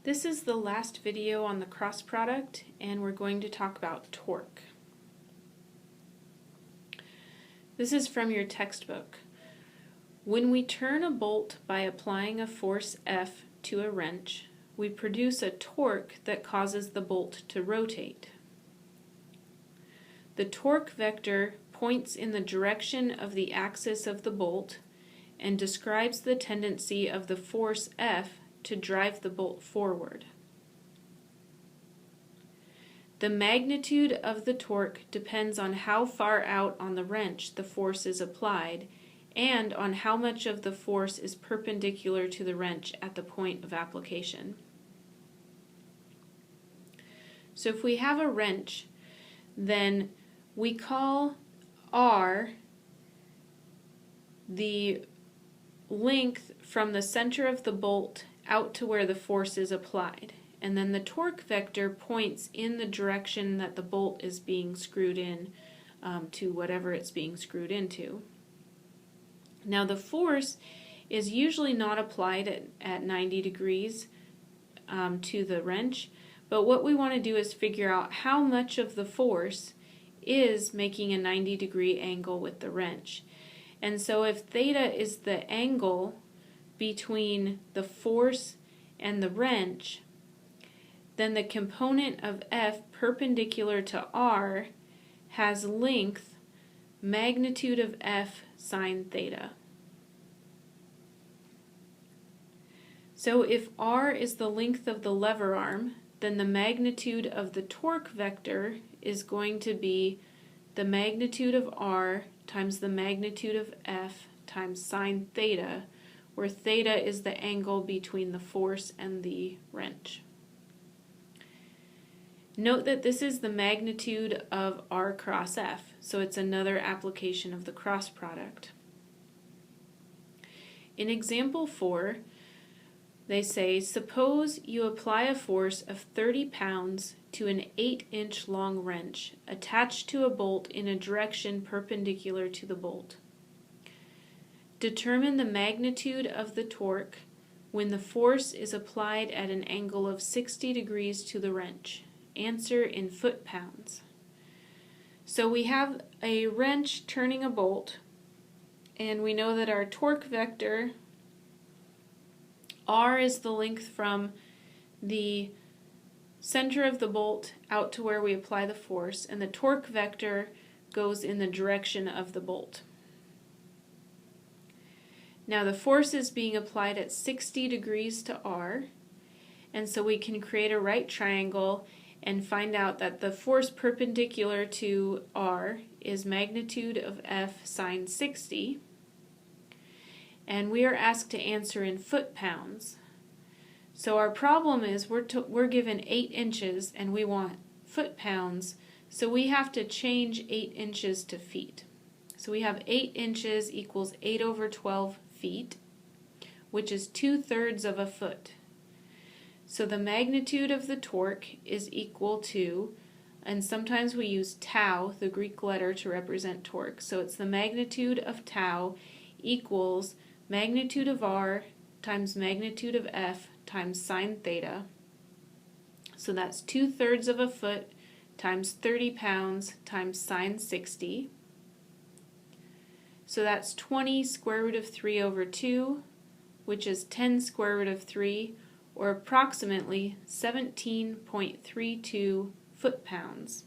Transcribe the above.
This is the last video on the cross product, and we're going to talk about torque. This is from your textbook. When we turn a bolt by applying a force F to a wrench, we produce a torque that causes the bolt to rotate. The torque vector points in the direction of the axis of the bolt and describes the tendency of the force F to drive the bolt forward. The magnitude of the torque depends on how far out on the wrench the force is applied and on how much of the force is perpendicular to the wrench at the point of application. So if we have a wrench, then we call R the length from the center of the bolt out to where the force is applied, and then the torque vector points in the direction that the bolt is being screwed in to whatever it's being screwed into. Now the force is usually not applied at 90 degrees to the wrench, but what we want to do is figure out how much of the force is making a 90-degree angle with the wrench. And so if theta is the angle between the force and the wrench, then the component of F perpendicular to R has length magnitude of F sine theta. So if R is the length of the lever arm, then the magnitude of the torque vector is going to be the magnitude of R times the magnitude of F times sine theta, where theta is the angle between the force and the wrench. Note that this is the magnitude of R cross F, so it's another application of the cross product. In example 4, they say, suppose you apply a force of 30 pounds to an 8-inch long wrench attached to a bolt in a direction perpendicular to the bolt. Determine the magnitude of the torque when the force is applied at an angle of 60 degrees to the wrench. Answer in foot-pounds. So we have a wrench turning a bolt, and we know that our torque vector, R, is the length from the center of the bolt out to where we apply the force, and the torque vector goes in the direction of the bolt. Now the force is being applied at 60 degrees to R, and so we can create a right triangle and find out that the force perpendicular to R is magnitude of F sine 60, and we are asked to answer in foot-pounds. So our problem is we're given 8 inches and we want foot-pounds, so we have to change 8 inches to feet. So we have 8 inches equals 8 over 12 feet, which is 2/3 of a foot. So the magnitude of the torque is equal to, and sometimes we use tau, the Greek letter, to represent torque. So it's the magnitude of tau equals magnitude of R times magnitude of F times sine theta. So that's 2/3 of a foot times 30 pounds times sine 60. So that's 20 square root of 3 over 2, which is 10 square root of 3, or approximately 17.32 foot-pounds.